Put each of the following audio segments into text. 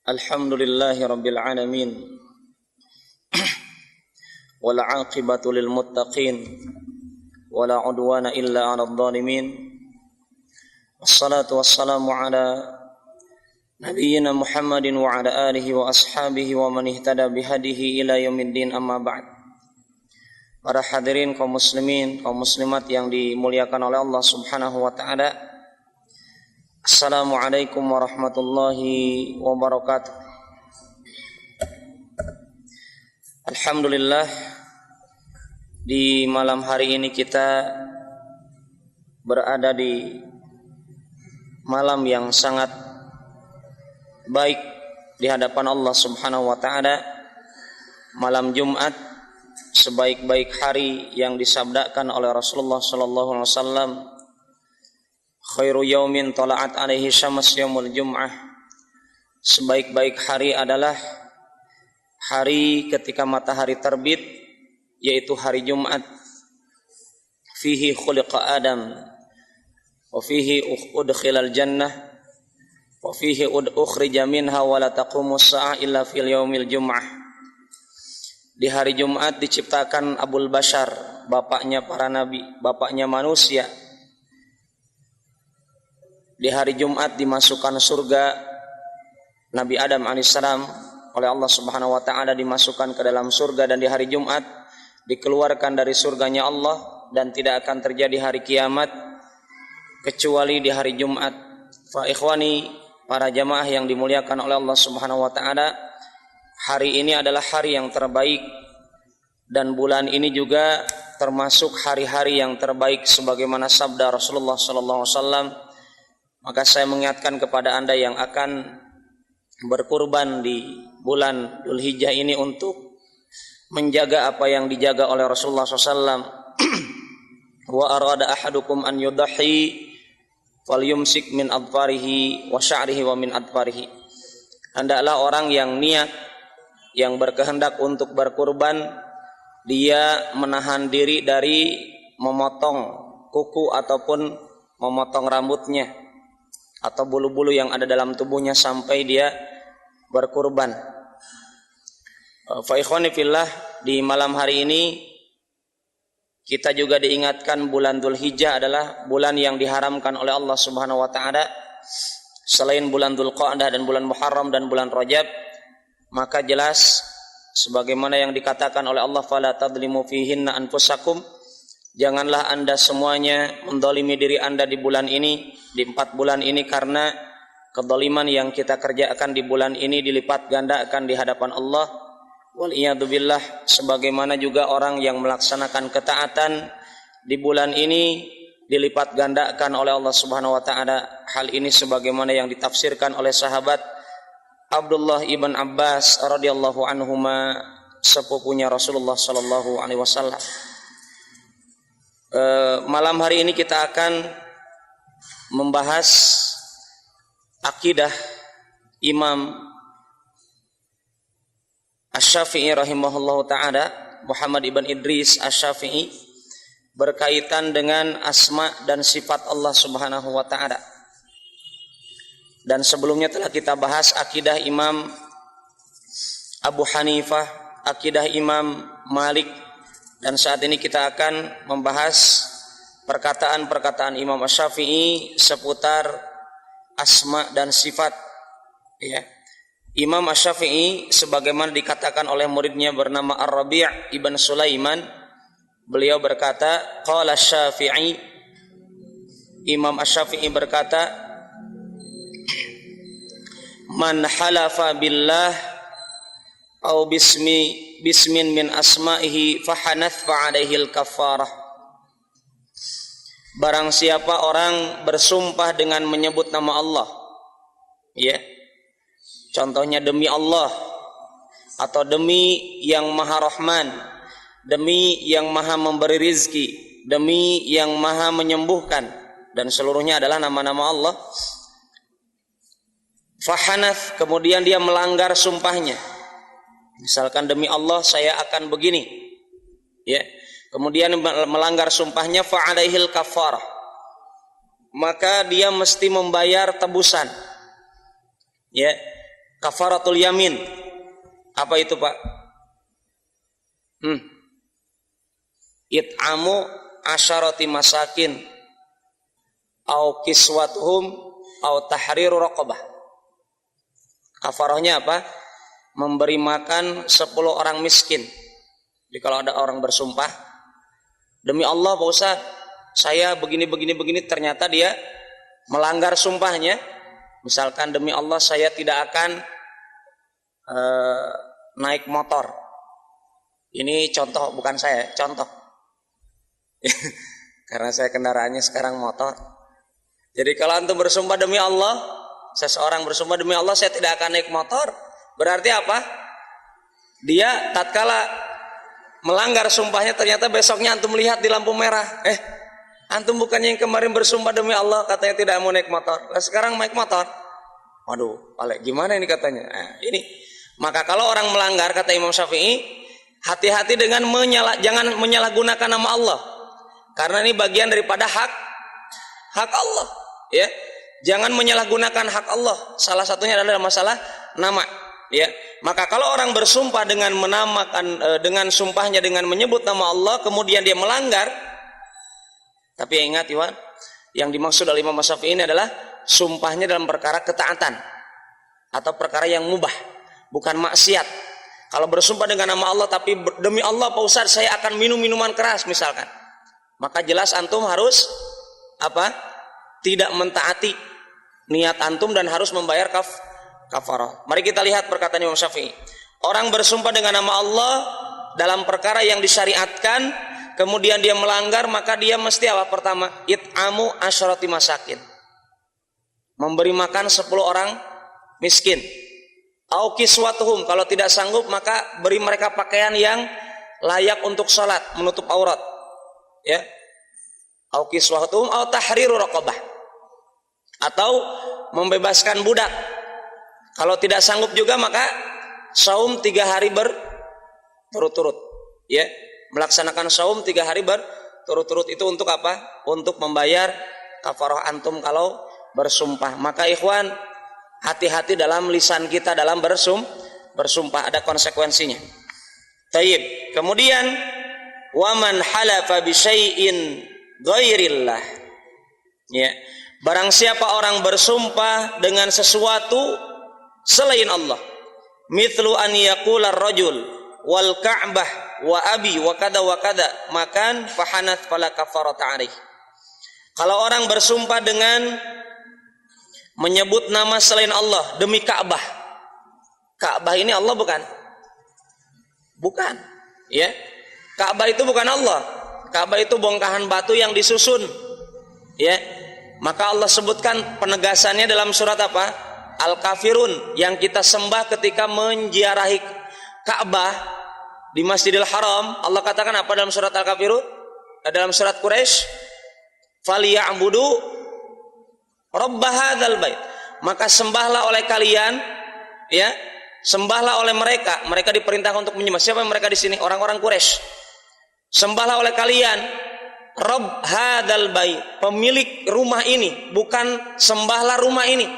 Alhamdulillahi rabbil alamin. Wal 'aqibatu lil muttaqin. Wala 'udwana illa 'alal zalimin. Wassalatu wassalamu ala nabiyyina Muhammadin wa ala alihi wa ashabihi wa man ihtada bihadihi ila yaumiddin, amma ba'd. Para hadirin kaum muslimin, kaum muslimat yang dimuliakan oleh Allah Subhanahu wa taala. Assalamualaikum warahmatullahi wabarakatuh. Alhamdulillah, di malam hari ini kita berada di malam yang sangat baik di hadapan Allah Subhanahu wa taala. Malam Jumat, sebaik-baik hari yang disabdakan oleh Rasulullah sallallahu alaihi wasallam, khairu yaumin tala'at alaihi syams yaumul jum'ah. Sebaik-baik hari adalah hari ketika matahari terbit, yaitu hari Jumat. Fihi khuliqa Adam wa fihi udkhilal jannah wa fihi ukhrija minha wa la taqumu as-sa'ah illa fil yaumil jum'ah. Di hari Jumat diciptakan Abul Bashar, bapaknya para nabi, bapaknya manusia. Di hari Jumat dimasukkan surga Nabi Adam alaihissalam oleh Allah Subhanahu wa taala, dimasukkan ke dalam surga, dan di hari Jumat dikeluarkan dari surganya Allah, dan tidak akan terjadi hari kiamat kecuali di hari Jumat. Fa ikhwani, para jamaah yang dimuliakan oleh Allah Subhanahu wa taala, hari ini adalah hari yang terbaik, dan bulan ini juga termasuk hari-hari yang terbaik sebagaimana sabda Rasulullah sallallahu alaihi wasallam. Maka saya mengingatkan kepada Anda yang akan berkurban di bulan Dzulhijjah ini untuk menjaga apa yang dijaga oleh Rasulullah SAW. Wa arada ahadukum an yudhi falyumsik min adfarihi wa sya'rihi wa min adfarihi. Hendaklah orang yang niat, yang berkehendak untuk berkurban, dia menahan diri dari memotong kuku ataupun memotong rambutnya atau bulu-bulu yang ada dalam tubuhnya sampai dia berkurban. Fa ikhwani fillah, di malam hari ini kita juga diingatkan bulan Dzulhijjah adalah bulan yang diharamkan oleh Allah Subhanahu wa taala. Selain bulan Dzulqa'dah dan bulan Muharram dan bulan Rajab, maka jelas sebagaimana yang dikatakan oleh Allah, fala tadlimu fihinna anfusakum. Janganlah Anda semuanya mendolimi diri Anda di bulan ini, di 4 bulan ini, karena kedoliman yang kita kerjakan di bulan ini dilipat gandakan di hadapan Allah. Wal'iyadzubillah, sebagaimana juga orang yang melaksanakan ketaatan di bulan ini dilipat gandakan oleh Allah Subhanahu wa taala. Hal ini sebagaimana yang ditafsirkan oleh sahabat Abdullah ibn Abbas radhiyallahu anhuma, sepupunya Rasulullah sallallahu alaihi wasallam. Malam hari ini kita akan membahas akidah Imam Asy-Syafi'i rahimahullahu ta'ala, Muhammad ibn Idris Asy-Syafi'i, berkaitan dengan asma dan sifat Allah Subhanahu wa ta'ala. Dan sebelumnya telah kita bahas akidah Imam Abu Hanifah, akidah Imam Malik, dan saat ini kita akan membahas perkataan-perkataan Imam Asy-Syafi'i seputar asma dan sifat. Ya. Imam Asy-Syafi'i sebagaimana dikatakan oleh muridnya bernama Ar-Rabi' ibn Sulaiman, beliau berkata, qala Asy-Syafi'i, Imam Asy-Syafi'i berkata, man halafa billah au bismin min asma'ihi fahanath fa'alaihil kafarah. Barang siapa orang bersumpah dengan menyebut nama Allah, ya, contohnya demi Allah, atau demi yang maha rahman, demi yang maha memberi rizki, demi yang maha menyembuhkan, dan seluruhnya adalah nama-nama Allah. Fahanath, kemudian dia melanggar sumpahnya. Misalkan demi Allah saya akan begini, ya, kemudian melanggar sumpahnya, fa'alaihil kafarah, maka dia mesti membayar tebusan. Ya, Kafaratul yamin. Apa itu, Pak? It'amu asyarati masakin au kiswatuhum au tahriru raqabah. Kafarahnya apa? Memberi makan 10 orang miskin. Jadi kalau ada orang bersumpah, demi Allah Pak Ustaz, saya begini, ternyata dia melanggar sumpahnya. Misalkan demi Allah saya tidak akan naik motor. Ini contoh, bukan saya, contoh. Karena saya kendaraannya sekarang motor. Jadi kalau antum bersumpah demi Allah, seseorang bersumpah demi Allah saya tidak akan naik motor, berarti apa? Dia tatkala melanggar sumpahnya ternyata besoknya antum lihat di lampu merah. Antum bukannya yang kemarin bersumpah demi Allah katanya tidak mau naik motor, nah, sekarang naik motor. Waduh, Pak, gimana ini katanya? Ini. Maka kalau orang melanggar, kata Imam Syafi'i, hati-hati dengan jangan menyalahgunakan nama Allah. Karena ini bagian daripada hak Allah, ya. Jangan menyalahgunakan hak Allah. Salah satunya adalah masalah nama, ya. Maka kalau orang bersumpah dengan menamakan dengan sumpahnya dengan menyebut nama Allah, kemudian dia melanggar, tapi ingat, Iwan, yang dimaksud oleh Imam Syafi'i ini adalah sumpahnya dalam perkara ketaatan atau perkara yang mubah, bukan maksiat. Kalau bersumpah dengan nama Allah tapi demi Allah Pak Ustaz saya akan minum minuman keras misalkan, maka jelas antum harus apa? Tidak mentaati niat antum dan harus membayar kafarah. Mari kita lihat perkataan Imam Syafi'i. Orang bersumpah dengan nama Allah dalam perkara yang disyariatkan, kemudian dia melanggar, maka dia mesti apa? Pertama, it'amu asyarati masakin. Memberi makan 10 orang miskin. Au kiswatuhum, kalau tidak sanggup maka beri mereka pakaian yang layak untuk salat, menutup aurat. Ya. Au kiswatuhum au tahriru raqabah. Atau membebaskan budak. Kalau tidak sanggup juga maka saum 3 hari berturut-turut. Ya. Melaksanakan saum 3 hari berturut-turut itu untuk apa? Untuk membayar kafarah antum kalau bersumpah. Maka ikhwan, hati-hati dalam lisan kita dalam bersumpah, ada konsekuensinya. Tayyib. Kemudian waman halafa bi syai'in ghairillah. Ya. Barang siapa orang bersumpah dengan sesuatu selain Allah. Mithlu an yaqula ar-rajul wal ka'bah wa abi wa kada makan fahanat fala kafarata alaih. Kalau orang bersumpah dengan menyebut nama selain Allah demi Ka'bah. Ka'bah ini Allah bukan? Bukan. Ya. Ka'bah itu bukan Allah. Ka'bah itu bongkahan batu yang disusun. Ya. Maka Allah sebutkan penegasannya dalam surat apa? Al-Kafirun, yang kita sembah ketika menziarahi Ka'bah di Masjidil Haram. Allah katakan apa dalam surat Al-Kafirun? Dalam surat Quraisy, "Faliya'budu rabb hadzal bait." Maka sembahlah oleh kalian, ya, sembahlah oleh mereka. Mereka diperintahkan untuk menyembah. Siapa mereka di sini? Orang-orang Quraisy. Sembahlah oleh kalian rabb hadzal bait, pemilik rumah ini, bukan sembahlah rumah ini.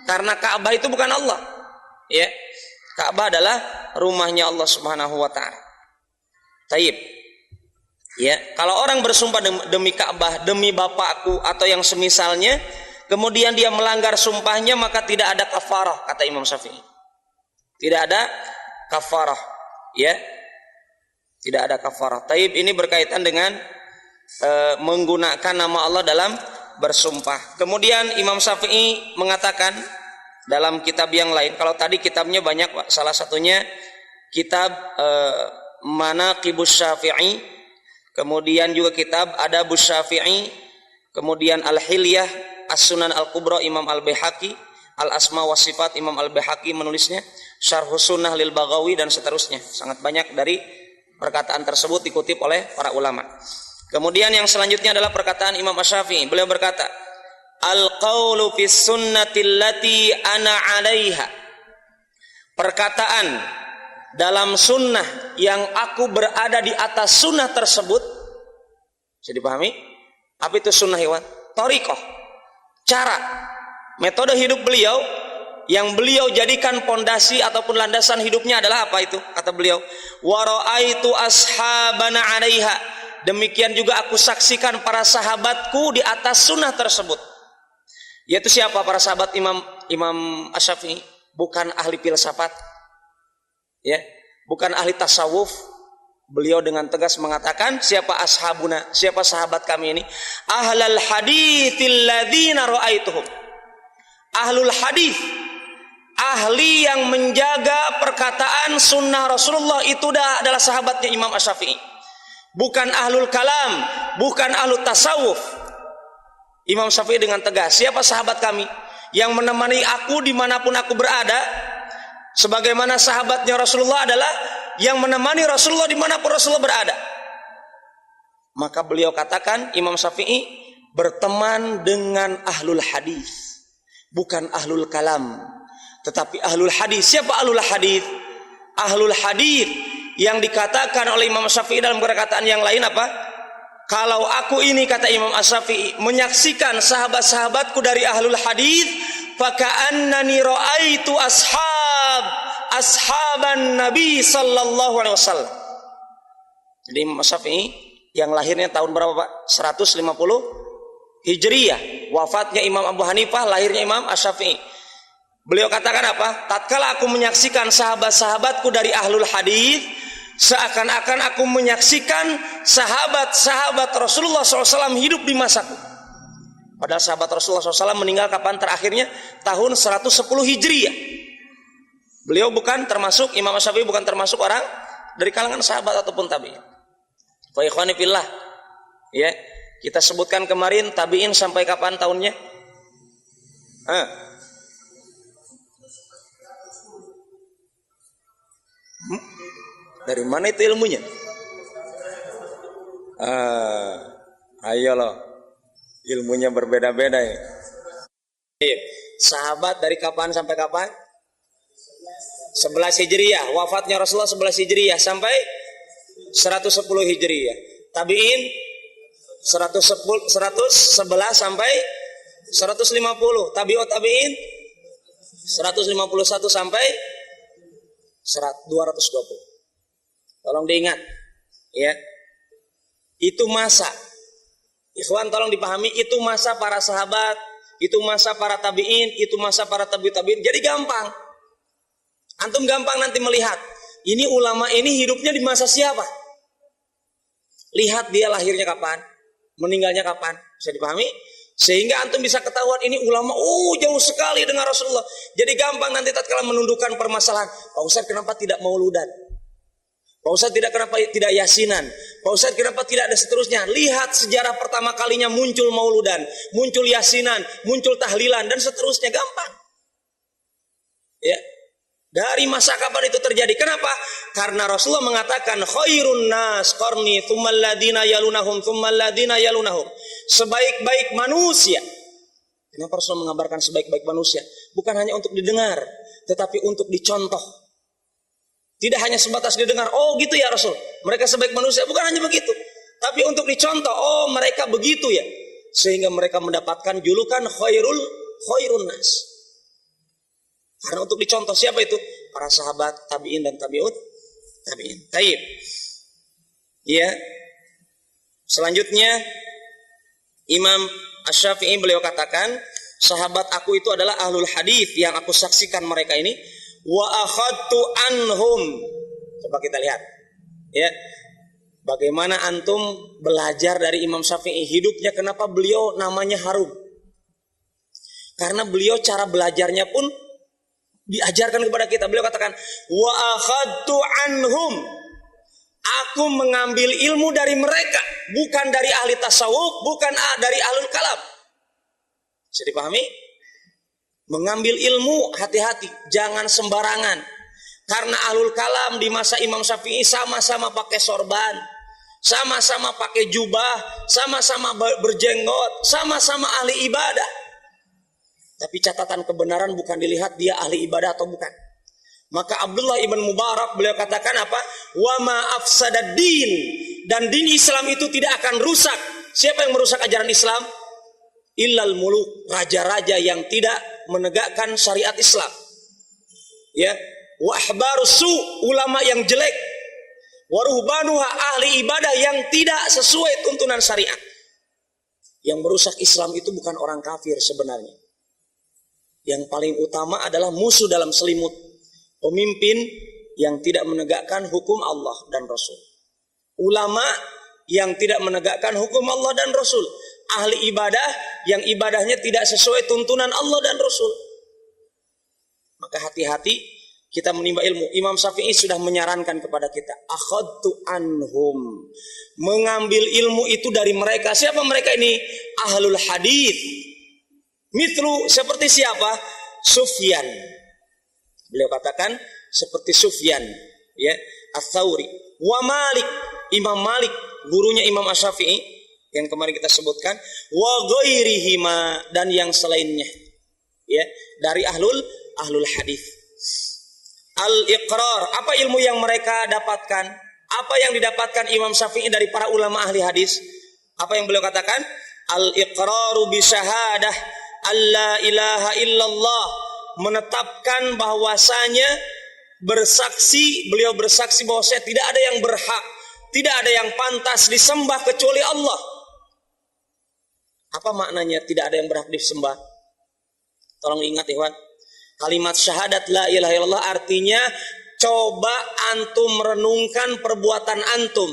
Karena Ka'bah itu bukan Allah. Ya. Ka'bah adalah rumahnya Allah Subhanahu wa taala. Taib. Ya, kalau orang bersumpah demi Ka'bah, demi bapakku atau yang semisalnya, kemudian dia melanggar sumpahnya, maka tidak ada kafarah, kata Imam Syafi'i. Tidak ada kafarah, ya. Tidak ada kafarah. Taib, ini berkaitan dengan menggunakan nama Allah dalam bersumpah. Kemudian Imam Syafi'i mengatakan dalam kitab yang lain, kalau tadi kitabnya banyak, Pak. Salah satunya kitab Manaqibus Syafi'i, kemudian juga kitab Adabus Syafi'i, kemudian Al-Hilyah, As-Sunan Al-Kubra Imam Al-Baihaqi, Al-Asma wa Sifat Imam Al-Baihaqi menulisnya, Syarhus Sunnah lil Baghawi, dan seterusnya. Sangat banyak dari perkataan tersebut dikutip oleh para ulama. Kemudian yang selanjutnya adalah perkataan Imam Asy-Syafi'i. Beliau berkata, "Al-qaulu fis sunnati allati ana 'alaiha." Perkataan dalam sunnah yang aku berada di atas sunnah tersebut. Bisa dipahami? Apa itu sunnah, Iwan? Thariqah. Cara, metode hidup beliau yang beliau jadikan pondasi ataupun landasan hidupnya adalah apa itu? Kata beliau, wa ra'aitu ashabana 'alaiha. Demikian juga aku saksikan para sahabatku di atas sunnah tersebut. Yaitu siapa para sahabat Imam Asy-Syafi'i? Bukan ahli filsafat, ya, bukan ahli tasawuf. Beliau dengan tegas mengatakan, siapa ashabuna, siapa sahabat kami ini? Ahlul haditsil ladzina ra'aituhum. Ahlul hadis, ahli yang menjaga perkataan sunnah Rasulullah, itu adalah sahabatnya Imam Asy-Syafi'i. Bukan ahlul kalam, bukan ahlul tasawuf. Imam Syafi'i dengan tegas, siapa sahabat kami? Yang menemani aku dimanapun aku berada, sebagaimana sahabatnya Rasulullah adalah yang menemani Rasulullah dimanapun Rasulullah berada. Maka beliau katakan, Imam Syafi'i berteman dengan ahlul hadis, bukan ahlul kalam, tetapi ahlul hadis. Siapa ahlul hadis? Ahlul hadis yang dikatakan oleh Imam Syafi'i dalam perkataan yang lain apa? Kalau aku ini, kata Imam Syafi'i, menyaksikan sahabat-sahabatku dari ahlul hadis, faka'annani ra'aitu ashaban Nabi sallallahu alaihi wasallam. Jadi Imam Syafi'i yang lahirnya tahun berapa, Pak? 150 Hijriyah. Wafatnya Imam Abu Hanifah, lahirnya Imam Asy-Syafi'i. Beliau katakan apa? Tatkala aku menyaksikan sahabat-sahabatku dari ahlul hadis, seakan-akan aku menyaksikan sahabat-sahabat Rasulullah SAW hidup di masaku. Padahal sahabat Rasulullah SAW meninggal kapan terakhirnya? Tahun 110 Hijriyah. Beliau bukan termasuk, Imam Syafi'i bukan termasuk orang dari kalangan sahabat ataupun tabi'in. Wa ikhwani fillah, ya, kita sebutkan kemarin tabi'in sampai kapan tahunnya? Dari mana itu ilmunya? Ayo loh, ilmunya berbeda-beda ya. Sahabat dari kapan sampai kapan? 11 Hijriyah. Wafatnya Rasulullah 11 Hijriyah sampai 110 Hijriyah. Tabi'in 111 sampai 150. Tabi'ut tabi'in 151 sampai 220. Tolong diingat, ya. Itu masa, ikhwan, tolong dipahami, itu masa para sahabat, itu masa para tabi'in, itu masa para tabi'in. Jadi gampang, antum gampang nanti melihat, ini ulama ini hidupnya di masa siapa? Lihat dia lahirnya kapan, meninggalnya kapan, bisa dipahami? Sehingga antum bisa ketahuan ini ulama, jauh sekali dengan Rasulullah. Jadi gampang nanti tatkala menundukkan permasalahan, Pak Ustaz kenapa tidak mauludan? Pak Ustaz kenapa tidak yasinan? Pak Ustaz kenapa tidak ada seterusnya? Lihat sejarah pertama kalinya muncul mauludan, muncul yasinan, muncul tahlilan, dan seterusnya, gampang. Ya. Dari masa kapan itu terjadi? Kenapa? Karena Rasulullah mengatakan khairun nas qarni tsummal ladina yalunahum tsummal ladina yalunahum. Sebaik-baik manusia. Kenapa Rasulullah mengabarkan sebaik-baik manusia? Bukan hanya untuk didengar, tetapi untuk dicontoh. Tidak hanya sebatas didengar, gitu ya Rasul, mereka sebaik manusia, bukan hanya begitu, tapi untuk dicontoh, mereka begitu ya, sehingga mereka mendapatkan julukan khairun nas. Karena untuk dicontoh, siapa itu? Para sahabat, tabi'in dan tabi'ut tabi'in. Taib. Ya. Selanjutnya Imam Asy-Syafi'i beliau katakan, sahabat aku itu adalah ahlul hadis yang aku saksikan mereka ini. Wa akhadtu anhum. Coba kita lihat, ya, bagaimana antum belajar dari Imam Syafi'i hidupnya. Kenapa beliau namanya harum? Karena beliau cara belajarnya pun diajarkan kepada kita. Beliau katakan wa akhadtu anhum, aku mengambil ilmu dari mereka, bukan dari ahli tasawuf, bukan dari ahlul kalam. Bisa dipahami? Mengambil ilmu, hati-hati, jangan sembarangan. Karena ahlul kalam di masa Imam Syafi'i sama-sama pakai sorban, sama-sama pakai jubah, sama-sama berjenggot, sama-sama ahli ibadah. Tapi catatan kebenaran bukan dilihat dia ahli ibadah atau bukan. Maka Abdullah ibn Mubarak beliau katakan apa? Wa ma afsadad din, dan din Islam itu tidak akan rusak. Siapa yang merusak ajaran Islam? Illal muluk, raja-raja yang tidak menegakkan syariat Islam. Ya, wa ahbarus su, ulama yang jelek, wa ruhbanuha, ahli ibadah yang tidak sesuai tuntunan syariat. Yang merusak Islam itu bukan orang kafir sebenarnya. Yang paling utama adalah musuh dalam selimut, pemimpin yang tidak menegakkan hukum Allah dan Rasul, ulama yang tidak menegakkan hukum Allah dan Rasul, ahli ibadah yang ibadahnya tidak sesuai tuntunan Allah dan Rasul. Maka hati-hati kita menimba ilmu. Imam Syafi'i sudah menyarankan kepada kita, akhadtu anhum, mengambil ilmu itu dari mereka. Siapa mereka ini? Ahlul hadis. Mithlu, seperti siapa? Sufyan. Beliau katakan seperti Sufyan, ya, Ats-Tsauri. Wa Malik, Imam Malik, gurunya Imam Asy-Syafi'i yang kemarin kita sebutkan. Wa ghairihima, dan yang selainnya, ya, dari ahlul hadis. Al-iqrar, apa ilmu yang mereka dapatkan? Apa yang didapatkan Imam Syafi'i dari para ulama ahli hadis? Apa yang beliau katakan? Al-iqraru bi syahadah alla ilaha illallah, menetapkan bahwasanya beliau bersaksi bahwasanya tidak ada yang berhak, tidak ada yang pantas disembah kecuali Allah. Apa maknanya tidak ada yang berhak disembah? Tolong ingat, ikhwan. Kalimat syahadat la ilaha illallah artinya, coba antum renungkan perbuatan antum.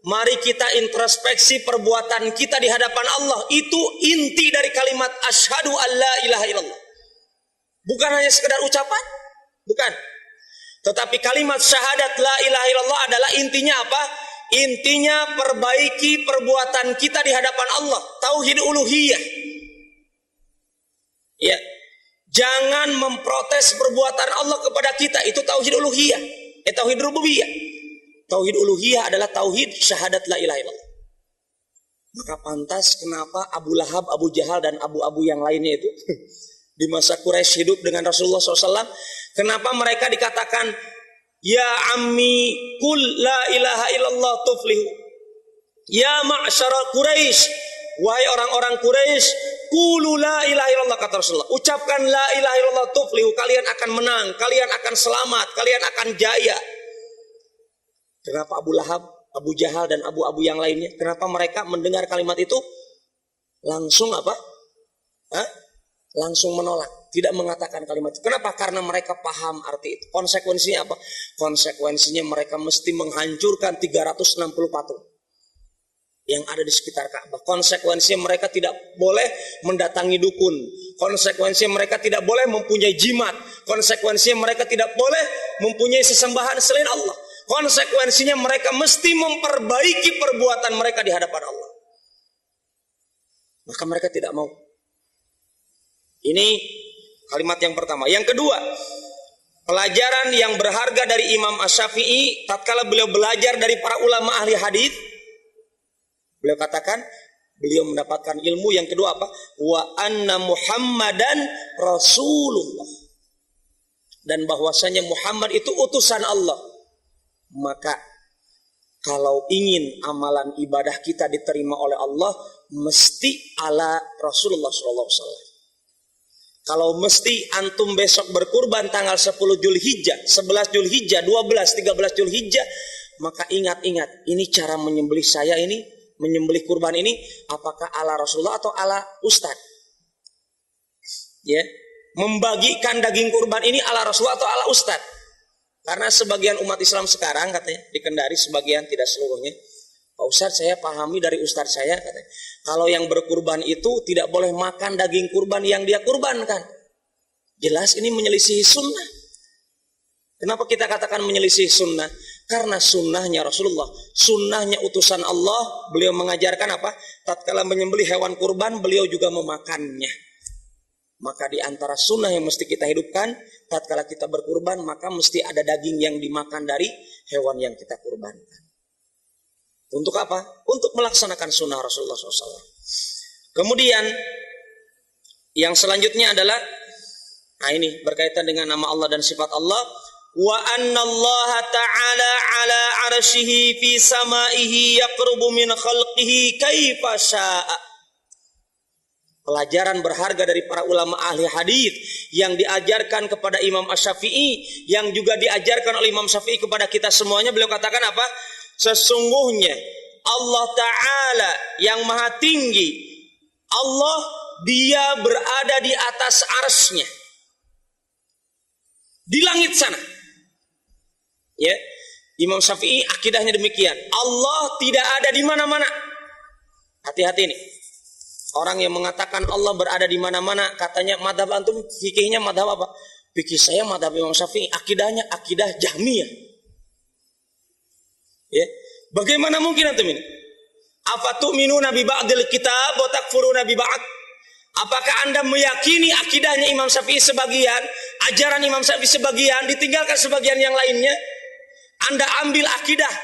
Mari kita introspeksi perbuatan kita di hadapan Allah. Itu inti dari kalimat asyhadu alla ilaha illallah. Bukan hanya sekedar ucapan, bukan. Tetapi kalimat syahadat la ilaha illallah adalah intinya apa? Intinya perbaiki perbuatan kita di hadapan Allah. Tauhid uluhiyah. Ya. Jangan memprotes perbuatan Allah kepada kita. Itu tauhid uluhiyah. Tauhid rububiyah. Tauhid uluhiyah adalah tauhid syahadat la ilaha illallah. Maka pantas kenapa Abu Lahab, Abu Jahal, dan abu-abu yang lainnya itu di masa Quraisy hidup dengan Rasulullah SAW. Kenapa mereka dikatakan, ya ammi kul la ilaha illallah tuflihu. Ya ma'syara Quraisy, wahai orang-orang Quraisy, qulu la ilaha illallah, kata Rasulullah. Ucapkan la ilaha illallah tuflihu, kalian akan menang, kalian akan selamat, kalian akan jaya. Kenapa Abu Lahab, Abu Jahal, dan abu-abu yang lainnya, kenapa mereka mendengar kalimat itu langsung apa? Langsung menolak, tidak mengatakan kalimat itu. Kenapa? Karena mereka paham arti itu. Konsekuensinya apa? Konsekuensinya mereka mesti menghancurkan 360 patung yang ada di sekitar Ka'bah. Konsekuensinya mereka tidak boleh mendatangi dukun. Konsekuensinya mereka tidak boleh mempunyai jimat. Konsekuensinya mereka tidak boleh mempunyai sesembahan selain Allah. Konsekuensinya mereka mesti memperbaiki perbuatan mereka di hadapan Allah. Maka mereka tidak mau. Ini kalimat yang pertama. Yang kedua, pelajaran yang berharga dari Imam Asy-Syafi'i tatkala beliau belajar dari para ulama ahli hadis. Beliau katakan, beliau mendapatkan ilmu yang kedua apa? Wa anna Muhammadan Rasulullah. Dan bahwasanya Muhammad itu utusan Allah. Maka kalau ingin amalan ibadah kita diterima oleh Allah, mesti ala Rasulullah SAW. Kalau mesti antum besok berkurban tanggal 10 Zulhijjah, 11 Zulhijjah, 12, 13 Zulhijjah, maka ingat-ingat, ini cara menyembelih saya ini, menyembelih kurban ini, apakah ala Rasulullah atau ala Ustadz? Ya, membagikan daging kurban ini ala Rasulullah atau ala Ustadz? Karena sebagian umat Islam sekarang katanya, di Kendari sebagian, tidak seluruhnya, Pak Ustadz, saya pahami dari Ustadz saya katanya, kalau yang berkurban itu tidak boleh makan daging kurban yang dia kurbankan. Jelas ini menyelisihi sunnah. Kenapa kita katakan menyelisihi sunnah? Karena sunnahnya Rasulullah, sunnahnya utusan Allah, beliau mengajarkan apa? Tatkala menyembelih hewan kurban, beliau juga memakannya. Maka di antara sunnah yang mesti kita hidupkan, tatkala kita berkurban, maka mesti ada daging yang dimakan dari hewan yang kita kurbankan. Untuk apa? Untuk melaksanakan sunnah Rasulullah SAW. Kemudian yang selanjutnya adalah, nah ini berkaitan dengan nama Allah dan sifat Allah. Wa anna Allah ta'ala ala arsyihi fi samaihi yaqrubu min khalqihi kaifa syaa. pelajaran berharga dari para ulama ahli hadis yang diajarkan kepada Imam Asy-Syafi'i, yang juga diajarkan oleh Imam Syafi'i kepada kita semuanya. Beliau katakan apa? Sesungguhnya Allah Ta'ala yang maha tinggi, Allah dia berada di atas arsy-Nya di langit sana. Ya, Imam Syafi'i akidahnya demikian. Allah tidak ada di mana-mana. Hati-hati nih. Orang yang mengatakan Allah berada di mana-mana, katanya madhab antum fikihnya madhab apa? Fikih saya madhab Imam Syafi'i, akidahnya akidah Jahmiyah. Ya, bagaimana mungkin antum ini? Afatu'minuna bi ba'dil kitab wa takfuruna bi ba'd? Apakah Anda meyakini akidahnya Imam Syafi'i sebagian, ajaran Imam Syafi'i sebagian, ditinggalkan sebagian yang lainnya? Anda ambil akidah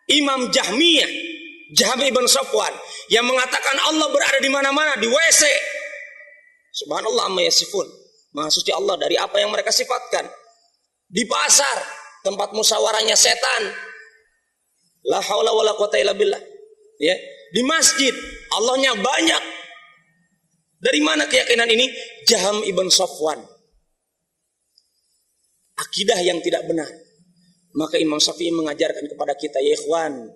Imam Jahmiyah, Jahmi ibn Safwan, yang mengatakan Allah berada di mana-mana, di WC. Subhanallah amma yasifun. Maha suci Allah dari apa yang mereka sifatkan. Di pasar, tempat musyawarahnya setan. La haula wala quwata illa billah. Ya, di masjid, Allahnya banyak. Dari mana keyakinan ini? Jahm ibn Safwan. Akidah yang tidak benar. Maka Imam Syafi'i mengajarkan kepada kita, ya ikhwan,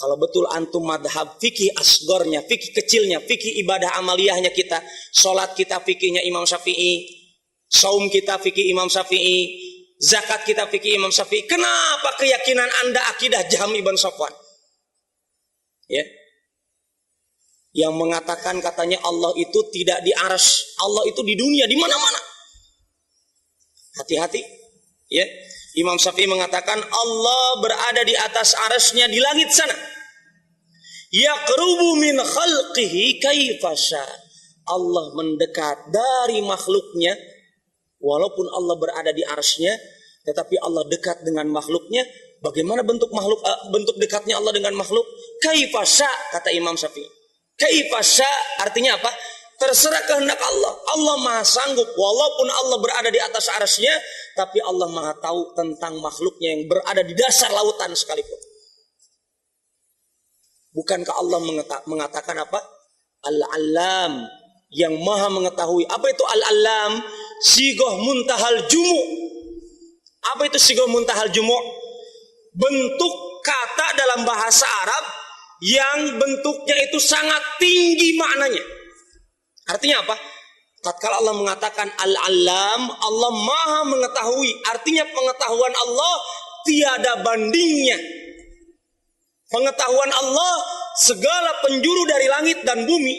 kalau betul antum madhab fikih asgornya, fikih kecilnya, fikih ibadah amaliyahnya kita, sholat kita fikihnya Imam Syafi'i, saum kita fikih Imam Syafi'i, zakat kita fikih Imam Syafi'i, kenapa keyakinan Anda akidah Jahm ibn Safwan? Ya, yang mengatakan katanya Allah itu tidak di arsy, Allah itu di dunia, di mana-mana. Hati-hati, ya. Imam Syafi'i mengatakan Allah berada di atas arsy-Nya di langit sana. Yaqrubu min khalqihi kaifa sya. Allah mendekat dari makhluknya, walaupun Allah berada di arsy-Nya, tetapi Allah dekat dengan makhluknya. Bagaimana bentuk dekatnya Allah dengan makhluk? Kaifa sya, kata Imam Syafi'i. Kaifa sya artinya apa? Terserah kehendak Allah. Allah maha sanggup, walaupun Allah berada di atas arsy-Nya, tapi Allah maha tahu tentang makhluknya yang berada di dasar lautan sekalipun. Bukankah Allah mengatakan apa? Al-Alam, yang maha mengetahui. Apa itu Al-Alam? Sigoh muntahal jumu'. Apa itu sigoh muntahal jumu'? Bentuk kata dalam bahasa Arab yang bentuknya itu sangat tinggi maknanya. Artinya apa? Tatkala Allah mengatakan Al-Alam, Allah maha mengetahui. Artinya pengetahuan Allah tiada bandingnya. Pengetahuan Allah segala penjuru dari langit dan bumi,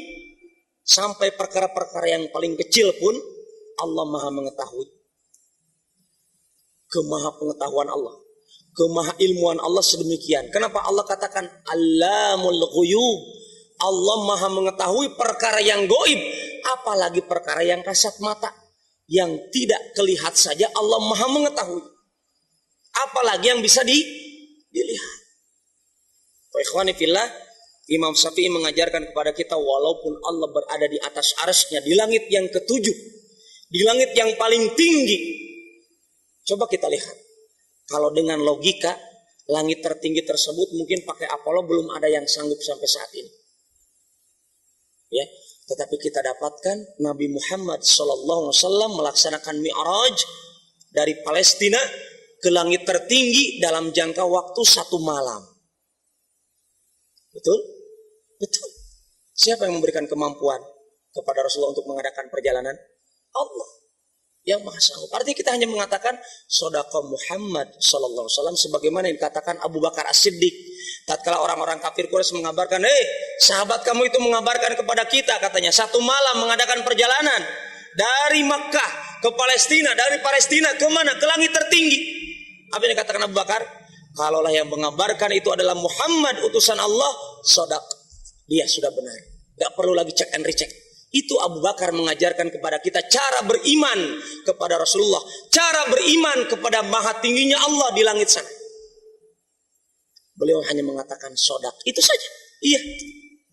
sampai perkara-perkara yang paling kecil pun Allah maha mengetahui. Kemaha pengetahuan Allah, kemaha ilmuan Allah sedemikian. Kenapa Allah katakan Allamul Ghuyub? Allah maha mengetahui perkara yang goib, apalagi perkara yang kasat mata, yang tidak kelihat saja Allah maha mengetahui, apalagi yang bisa dilihat. Ikhwani fillah, Imam Syafi'i mengajarkan kepada kita, walaupun Allah berada di atas arsy-Nya, di langit yang ketujuh, di langit yang paling tinggi. Coba kita lihat, kalau dengan logika, langit tertinggi tersebut mungkin pakai Apollo belum ada yang sanggup sampai saat ini. Ya, tetapi kita dapatkan Nabi Muhammad SAW melaksanakan Mi'raj dari Palestina ke langit tertinggi dalam jangka waktu 1 malam. Betul? Betul. Siapa yang memberikan kemampuan kepada Rasulullah untuk mengadakan perjalanan? Allah yang maha sanggup. Artinya kita hanya mengatakan Shadaqa Muhammad SAW, sebagaimana yang dikatakan Abu Bakar As-Siddiq. Tatkala orang-orang kafir Quraisy mengabarkan, sahabat kamu itu mengabarkan kepada kita, katanya 1 malam mengadakan perjalanan dari Makkah ke Palestina, dari Palestina ke mana? Ke langit tertinggi. Apa yang dikatakan Abu Bakar? Kalaulah yang mengabarkan itu adalah Muhammad utusan Allah, shadaq, dia sudah benar, gak perlu lagi cek and recheck. Itu Abu Bakar mengajarkan kepada kita cara beriman kepada Rasulullah, cara beriman kepada maha tingginya Allah di langit sana. Beliau hanya mengatakan shadaq, itu saja. Iya,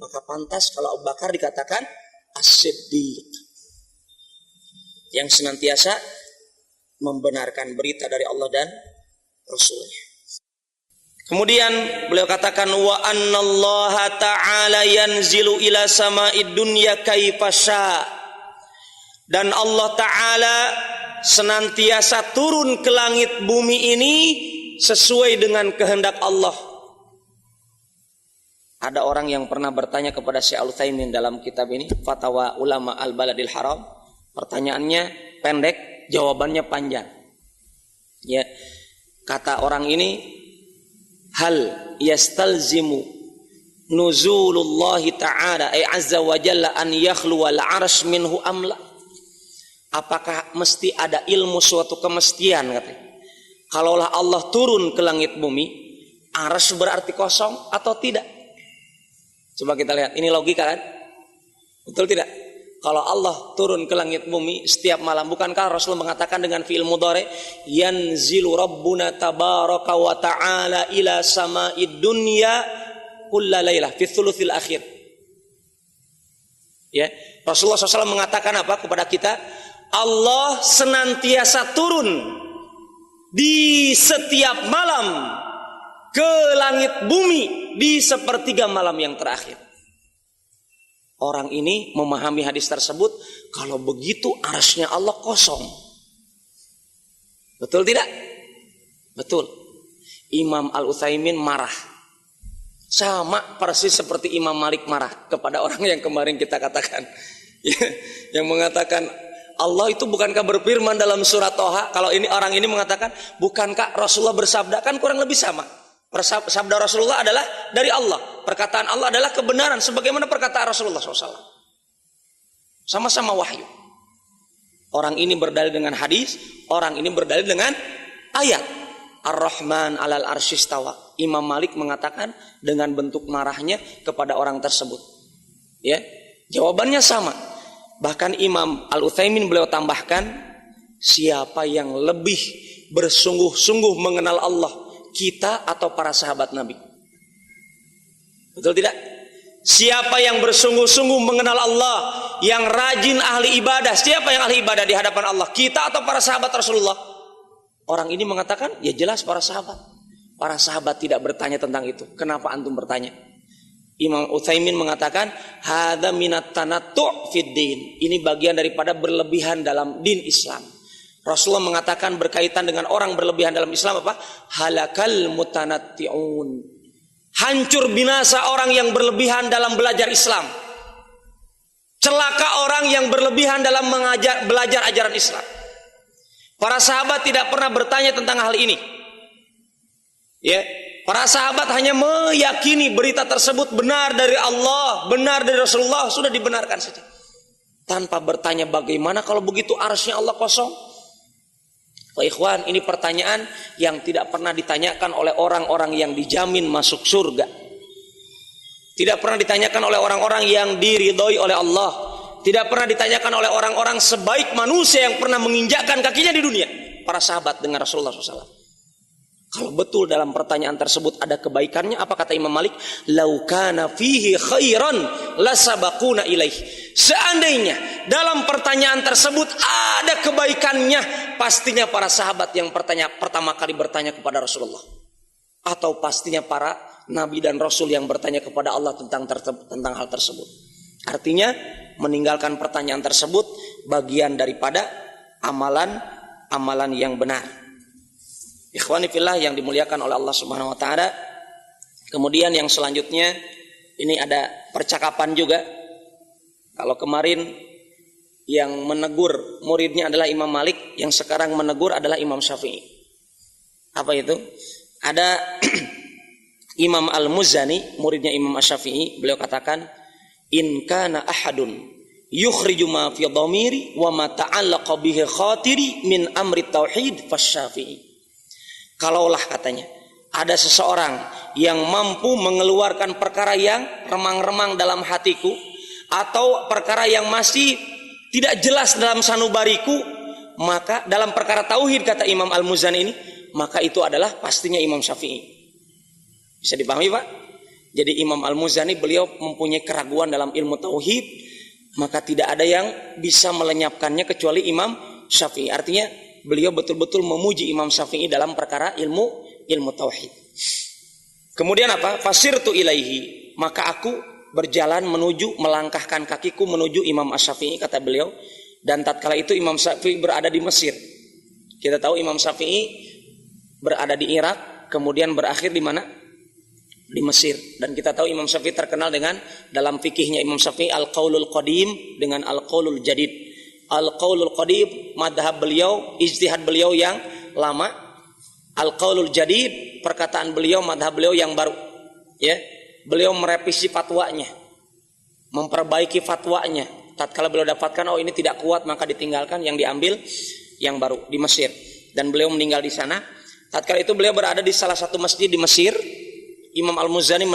maka pantas kalau Abu Bakar dikatakan as-siddiq, yang senantiasa membenarkan berita dari Allah dan Rasulnya. Kemudian beliau katakan wa annallaha ta'ala yanzilu ila sama'id dunya kaifa syaa. Dan Allah Ta'ala senantiasa turun ke langit bumi ini sesuai dengan kehendak Allah. Ada orang yang pernah bertanya kepada Syekh Al-Utsaimin dalam kitab ini, Fatwa Ulama Al-Baladil Haram. Pertanyaannya pendek, jawabannya panjang. Ya, kata orang ini, hal yastalzimu nuzulullahi ta'ala azza wa jalla an yakhluwa al-'arsy minhu amla. Apakah mesti ada ilmu suatu kemestian katanya? Kalaulah Allah turun ke langit bumi, arsy berarti kosong atau tidak? Coba kita lihat, ini logika kan? Betul tidak? Kalau Allah turun ke langit bumi setiap malam, bukankah Rasul mengatakan dengan fi'il mudhari, yanzilu rabbuna tabaraka wa ta'ala ila sama'id dunya kulla lailah fi thuluthil akhir. Ya, Rasulullah SAW mengatakan apa kepada kita? Allah senantiasa turun di setiap malam ke langit bumi di sepertiga malam yang terakhir. Orang ini memahami hadis tersebut, kalau begitu arsy-nya Allah kosong. Betul tidak? Betul. Imam Al-Utsaimin marah. Sama persis seperti Imam Malik marah kepada orang yang kemarin kita katakan. Yang mengatakan Allah itu bukankah berfirman dalam surat Toha? Kalau ini orang ini mengatakan, bukankah Rasulullah bersabda? Kan kurang lebih sama. Sabda Rasulullah adalah dari Allah. Perkataan Allah adalah kebenaran sebagaimana perkataan Rasulullah SAW. Sama-sama wahyu. Orang ini berdalil dengan hadis, orang ini berdalil dengan ayat. Ar-Rahman 'alal arsy istawa. Imam Malik mengatakan dengan bentuk marahnya kepada orang tersebut. Ya, jawabannya sama. Bahkan Imam Al-Utsaimin beliau tambahkan, siapa yang lebih bersungguh-sungguh mengenal Allah, kita atau para sahabat Nabi? Betul tidak? Siapa yang bersungguh-sungguh mengenal Allah, yang rajin ahli ibadah? Siapa yang ahli ibadah di hadapan Allah? Kita atau para sahabat Rasulullah? Orang ini mengatakan, ya jelas para sahabat. Para sahabat tidak bertanya tentang itu. Kenapa antum bertanya? Imam Utsaimin mengatakan, hadza minat tanattu' fid din. Ini bagian daripada berlebihan dalam din Islam. Rasulullah mengatakan berkaitan dengan orang berlebihan dalam Islam apa? Halakal mutanatti'un. Hancur binasa orang yang berlebihan dalam belajar Islam. Celaka orang yang berlebihan dalam belajar ajaran Islam. Para sahabat tidak pernah bertanya tentang hal ini. Ya, para sahabat hanya meyakini berita tersebut benar dari Allah, benar dari Rasulullah, sudah dibenarkan saja. Tanpa bertanya bagaimana kalau begitu arsy-nya Allah kosong. Pak Ikhwan, ini pertanyaan yang tidak pernah ditanyakan oleh orang-orang yang dijamin masuk surga. Tidak pernah ditanyakan oleh orang-orang yang diridhoi oleh Allah. Tidak pernah ditanyakan oleh orang-orang sebaik manusia yang pernah menginjakkan kakinya di dunia. Para sahabat dengan Rasulullah SAW. Kalau betul dalam pertanyaan tersebut ada kebaikannya, apa kata Imam Malik? Lau kana fihi khairan lasabaquna ilaih. Seandainya dalam pertanyaan tersebut ada kebaikannya, pastinya para sahabat yang pertama kali bertanya kepada Rasulullah. Atau pastinya para nabi dan rasul yang bertanya kepada Allah tentang hal tersebut. Artinya meninggalkan pertanyaan tersebut bagian daripada amalan yang benar. Ikhwani fillah yang dimuliakan oleh Allah Subhanahu wa taala. Kemudian yang selanjutnya ini ada percakapan juga. Kalau kemarin yang menegur muridnya adalah Imam Malik, yang sekarang menegur adalah Imam Syafi'i. Apa itu? Ada Imam Al-Muzani, muridnya Imam Asy-Syafi'i, beliau katakan, in kana ahadun yukhriju ma fi dhamiri wa ma ta'allaqa bihi khatiri min amri tauhid fasy-Syafi'i. Kalaulah katanya ada seseorang yang mampu mengeluarkan perkara yang remang-remang dalam hatiku atau perkara yang masih tidak jelas dalam sanubariku, maka dalam perkara tauhid kata Imam Al-Muzani ini, maka itu adalah pastinya Imam Syafi'i. Bisa dipahami Pak? Jadi Imam Al-Muzani beliau mempunyai keraguan dalam ilmu tauhid, maka tidak ada yang bisa melenyapkannya kecuali Imam Syafi'i. Artinya beliau betul-betul memuji Imam Syafi'i dalam perkara ilmu tauhid. Kemudian apa? Fasirtu ilaihi, maka aku berjalan melangkahkan kakiku menuju Imam Asy-Syafi'i, kata beliau. Dan tatkala itu Imam Syafi'i berada di Mesir. Kita tahu Imam Syafi'i berada di Irak, kemudian berakhir di mana? Di Mesir. Dan kita tahu Imam Syafi'i terkenal dengan dalam fikihnya Imam Syafi'i al-qaulul qadim dengan al-qaulul jadid. Al-qaulul qadim madhab beliau, ijtihad beliau yang lama. Al-qaulul jadid perkataan beliau, madhab beliau yang baru. Ya, beliau merevisi fatwanya, memperbaiki fatwanya. Tatkala beliau dapatkan oh ini tidak kuat, maka ditinggalkan, yang diambil yang baru di Mesir. Dan beliau meninggal di sana. Tatkala itu beliau berada di salah satu masjid di Mesir. Imam Al-Muzani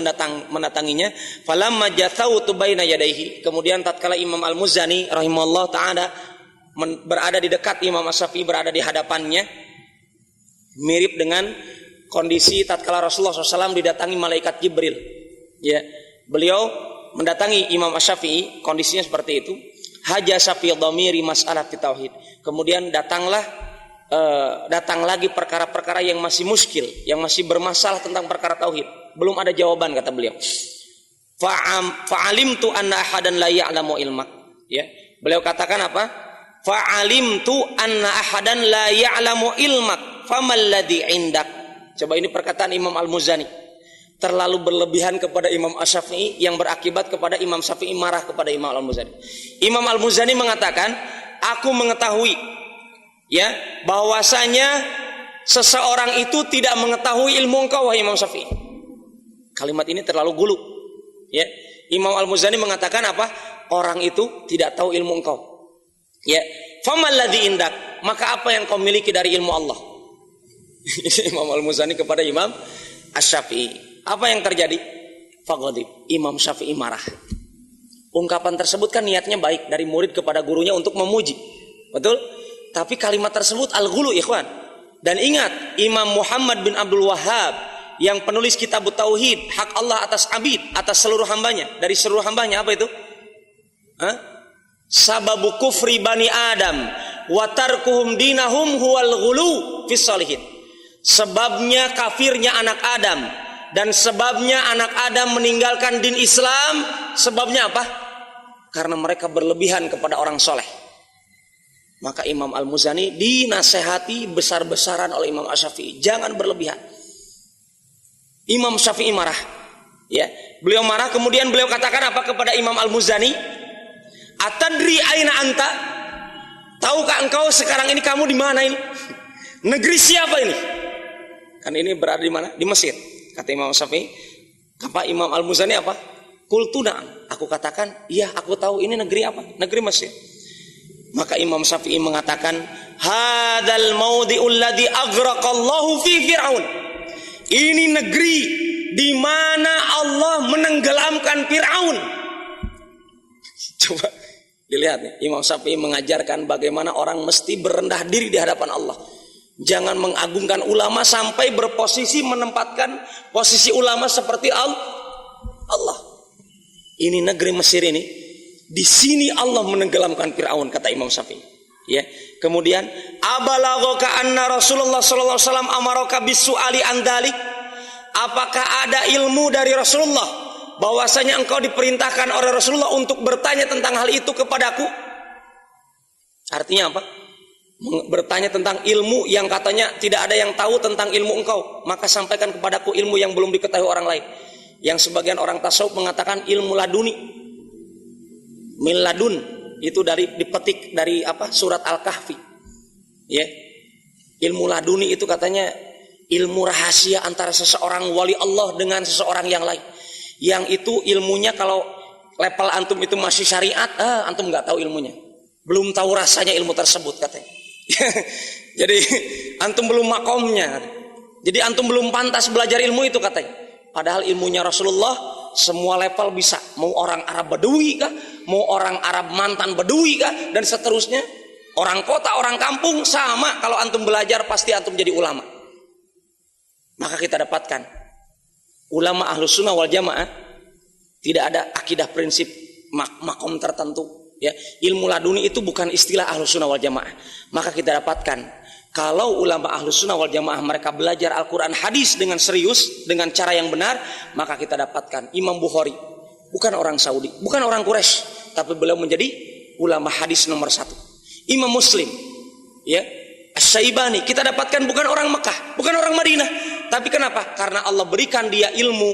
mendatanginya. Falamma jathautu baina yadayhi. Kemudian tatkala Imam Al-Muzani rahimahullah taala berada di dekat Imam Asy-Syafi'i, berada di hadapannya, mirip dengan kondisi tatkala Rasulullah SAW didatangi malaikat Jibril. Ya, beliau mendatangi Imam Asy-Syafi'i, kondisinya seperti itu. Hajasa fi dhamiri mas'alati tauhid. Kemudian datang lagi perkara-perkara yang masih muskil, yang masih bermasalah tentang perkara tauhid. Belum ada jawaban, kata beliau. Fa'alimtu anna ahadan la ya'lamu ilmak. Ya, beliau katakan apa? Fa'alimtu anna ahadan la ya'lamu ilmak. Famal ladzi 'indak. Coba ini perkataan Imam Al-Muzani. Terlalu berlebihan kepada Imam Asy-Syafi'i yang berakibat kepada Imam Syafi'i marah kepada Imam Al-Muzani. Imam Al-Muzani mengatakan, aku mengetahui ya bahwasanya seseorang itu tidak mengetahui ilmu engkau wahai Imam Syafi'i. Kalimat ini terlalu gulu. Ya, Imam Al-Muzani mengatakan apa? Orang itu tidak tahu ilmu engkau. Ya, famal ladzi indak, maka apa yang kau miliki dari ilmu Allah? Imam Al-Muzani kepada Imam Asy-Syafi'i. Apa yang terjadi? Faghadib, Imam Syafi'i marah. Ungkapan tersebut kan niatnya baik dari murid kepada gurunya untuk memuji. Betul? Tapi kalimat tersebut al-ghulu, ikhwan. Dan ingat, Imam Muhammad bin Abdul Wahhab yang penulis kitab Tauhid, hak Allah atas abid, atas seluruh hambanya. Dari seluruh hambanya apa itu? Sababu kufri bani Adam wa tarkuhum dinahum huwal ghulu fis shalihin. Sebabnya kafirnya anak Adam dan sebabnya anak Adam meninggalkan din Islam, sebabnya apa? Karena mereka berlebihan kepada orang soleh. Maka Imam Al-Muzani dinasehati besar-besaran oleh Imam Asy-Syafi'i, jangan berlebihan. Imam Syafi'i marah. Ya, beliau marah, kemudian beliau katakan apa kepada Imam Al-Muzani? Atadri aina anta? Tahukah engkau sekarang ini kamu di mana ini? Negeri siapa ini? Kan ini berada di mana? Di Mesir. Kata Imam Syafi'i, kata Imam Al-Muzani apa? Qultu na'am. Aku katakan, iya aku tahu ini negeri apa? Negeri Mesir. Maka Imam Syafi'i mengatakan, hadzal maudi'ul ladzi aghraqallahu fi Fir'aun. Ini negeri di mana Allah menenggelamkan Fir'aun. Coba dilihat nih, Imam Syafi'i mengajarkan bagaimana orang mesti berendah diri di hadapan Allah. Jangan mengagungkan ulama sampai berposisi menempatkan posisi ulama seperti Allah. Ini negeri Mesir ini, di sini Allah menenggelamkan Fir'aun, kata Imam Syafi'i. Ya. Kemudian, abalaghaka anna Rasulullah sallallahu alaihi wasallam amaraka bisu'ali an dzalik? Apakah ada ilmu dari Rasulullah bahwasanya engkau diperintahkan oleh Rasulullah untuk bertanya tentang hal itu kepadaku? Artinya apa? Bertanya tentang ilmu yang katanya tidak ada yang tahu tentang ilmu engkau, maka sampaikan kepadaku ilmu yang belum diketahui orang lain. Yang sebagian orang tasawuf mengatakan ilmu laduni. Min ladun itu dari dipetik dari apa? Surat Al-Kahfi. Ya. Ilmu laduni itu katanya ilmu rahasia antara seseorang wali Allah dengan seseorang yang lain. Yang itu ilmunya kalau level antum itu masih syariat, antum nggak tahu ilmunya. Belum tahu rasanya ilmu tersebut katanya. Jadi antum belum makomnya. Jadi antum belum pantas belajar ilmu itu katanya. Padahal ilmunya Rasulullah semua level bisa. Mau orang Arab Badui kah? Mau orang Arab mantan Badui kah? Dan seterusnya. Orang kota, orang kampung sama. Kalau antum belajar pasti antum jadi ulama. Maka kita dapatkan ulama Ahlus Sunnah wal Jamaah tidak ada akidah prinsip makom tertentu. Ya, ilmu laduni itu bukan istilah Ahlus Sunnah wal Jamaah. Maka kita dapatkan Kalau ulama Ahlus Sunnah wal Jamaah mereka belajar Al-Quran hadis dengan serius, dengan cara yang benar, maka kita dapatkan Imam Bukhari bukan orang Saudi, bukan orang Quraisy, tapi beliau menjadi ulama hadis nomor 1. Imam Muslim, ya, Asy-Syaibani kita dapatkan bukan orang Mekah, bukan orang Madinah, tapi kenapa? Karena Allah berikan dia ilmu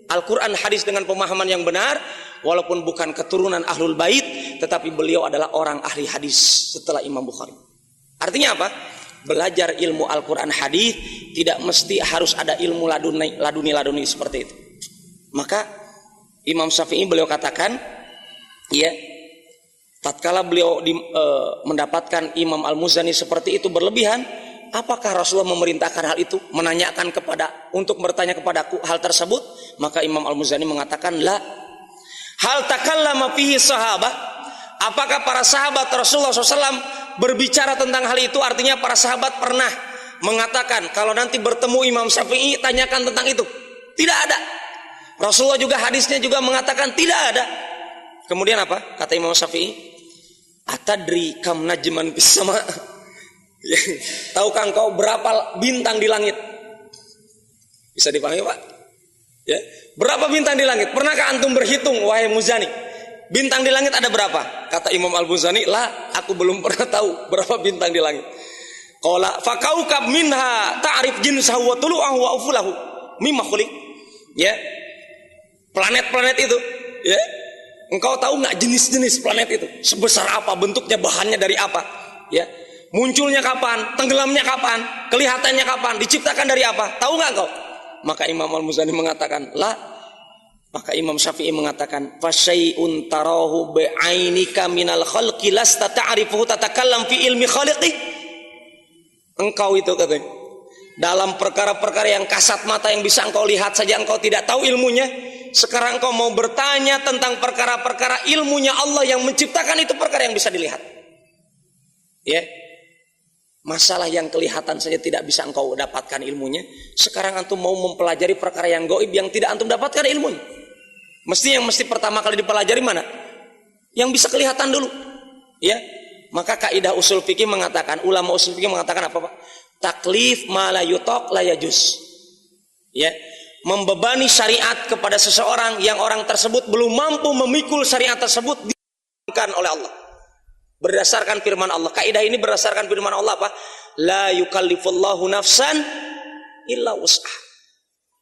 Al-Quran hadis dengan pemahaman yang benar, walaupun bukan keturunan Ahlul Bait, tetapi beliau adalah orang ahli hadis setelah Imam Bukhari. Artinya apa? Belajar ilmu Al-Quran hadis tidak mesti harus ada ilmu laduni seperti itu. Maka Imam Syafi'i beliau katakan, ya, tatkala beliau mendapatkan Imam Al-Muzani seperti itu berlebihan, apakah Rasulullah memerintahkan hal itu? Menanyakan untuk bertanya kepadaku hal tersebut? Maka Imam Al-Muzani mengatakan, la. Hal takallama fihi sahabah, apakah para sahabat Rasulullah SAW berbicara tentang hal itu? Artinya para sahabat pernah mengatakan kalau nanti bertemu Imam Syafi'i tanyakan tentang itu? Tidak ada. Rasulullah juga hadisnya juga mengatakan tidak ada. Kemudian apa? Kata Imam Syafi'i, atadri kam najman fis sama. Tahukah engkau berapa bintang di langit? Bisa dipahami, Pak? Ya. Berapa bintang di langit? Pernahkah antum berhitung, wahai Muzani? Bintang di langit ada berapa? Kata Imam Al-Muzani, lah, aku belum pernah tahu berapa bintang di langit. Qala fakaukab minha ta'rif jinsahu wa tulu'ahu wa ufulahu mimma khuliq. Ya. Planet-planet itu, ya. Engkau tahu enggak jenis-jenis planet itu? Sebesar apa bentuknya, bahannya dari apa? Ya. Munculnya kapan? Tenggelamnya kapan? Kelihatannya kapan? Diciptakan dari apa? Tahu enggak engkau? Maka Imam Al-Muzani mengatakan, la. Maka Imam Syafi'i mengatakan, fasyai'un tarahu bi'ainika minal khalqi lasta ta'rifuhu tatakallam fi ilmi khaliqih. Engkau itu katanya, dalam perkara-perkara yang kasat mata yang bisa engkau lihat saja engkau tidak tahu ilmunya. Sekarang engkau mau bertanya tentang perkara-perkara ilmunya Allah yang menciptakan, itu perkara yang bisa dilihat. Ya. Masalah yang kelihatan saja tidak bisa engkau dapatkan ilmunya. Sekarang antum mau mempelajari perkara yang gaib yang tidak antum dapatkan ilmunya. Yang mesti pertama kali dipelajari mana? Yang bisa kelihatan dulu. Ya. Maka kaidah usul fikih mengatakan, ulama usul fikih mengatakan apa, Pak? Taklif ma la yutaq la yajuz. Ya. Membebani syariat kepada seseorang yang orang tersebut belum mampu memikul syariat tersebut diharamkan oleh Allah. Berdasarkan firman Allah. Kaidah ini berdasarkan firman Allah apa? La yukallifullahu nafsan illa wus'ah.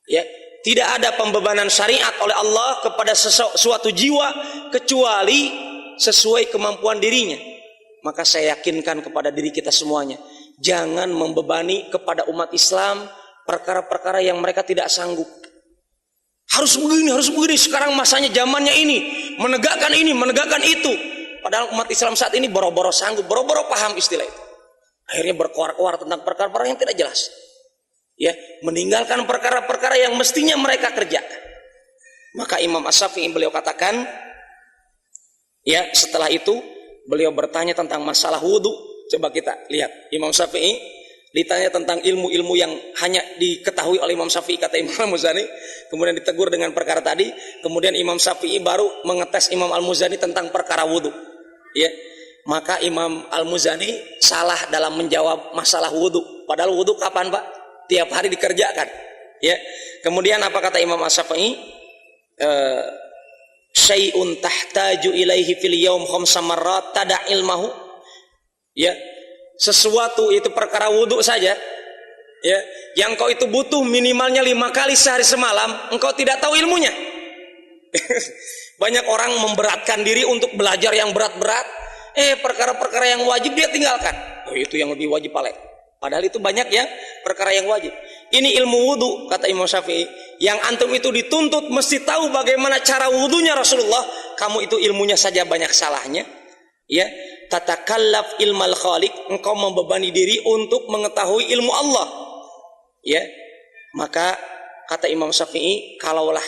Ya, tidak ada pembebanan syariat oleh Allah kepada suatu jiwa kecuali sesuai kemampuan dirinya. Maka saya yakinkan kepada diri kita semuanya, jangan membebani kepada umat Islam perkara-perkara yang mereka tidak sanggup. Harus begini, sekarang masanya zamannya ini, menegakkan itu. Padahal umat Islam saat ini boro-boro sanggup, boro-boro paham istilah itu. Akhirnya berkoar-koar tentang perkara-perkara yang tidak jelas. Ya, meninggalkan perkara-perkara yang mestinya mereka kerjakan. Maka Imam Asy-Syafi'i beliau katakan, ya, setelah itu beliau bertanya tentang masalah wudu. Coba kita lihat, Imam Syafi'i ditanya tentang ilmu-ilmu yang hanya diketahui oleh Imam Syafi'i, kata Imam Al-Muzani, kemudian ditegur dengan perkara tadi. Kemudian Imam Syafi'i baru mengetes Imam Al-Muzani tentang perkara wudu. Ya, maka Imam Al-Muzani salah dalam menjawab masalah wudu. Padahal wudu kapan, Pak? Tiap hari dikerjakan. Ya. Kemudian apa kata Imam Asy-Syafi'i? Syai'un tahtaju ilaihi fil yaum khamsa marrat tada ilmahu. Ya. Sesuatu itu perkara wudu saja. Ya, yang kau itu butuh minimalnya 5 kali sehari semalam, engkau tidak tahu ilmunya. Banyak orang memberatkan diri untuk belajar yang berat-berat. Perkara-perkara yang wajib dia tinggalkan. Itu yang lebih wajib paling. Padahal itu banyak ya perkara yang wajib. Ini ilmu wudu, kata Imam Syafi'i. Yang antum itu dituntut mesti tahu bagaimana cara wudunya Rasulullah. Kamu itu ilmunya saja banyak salahnya. Ya, tatakallaf ilmal khaliq, engkau membebani diri untuk mengetahui ilmu Allah. Ya. Maka kata Imam Syafi'i, kalaulah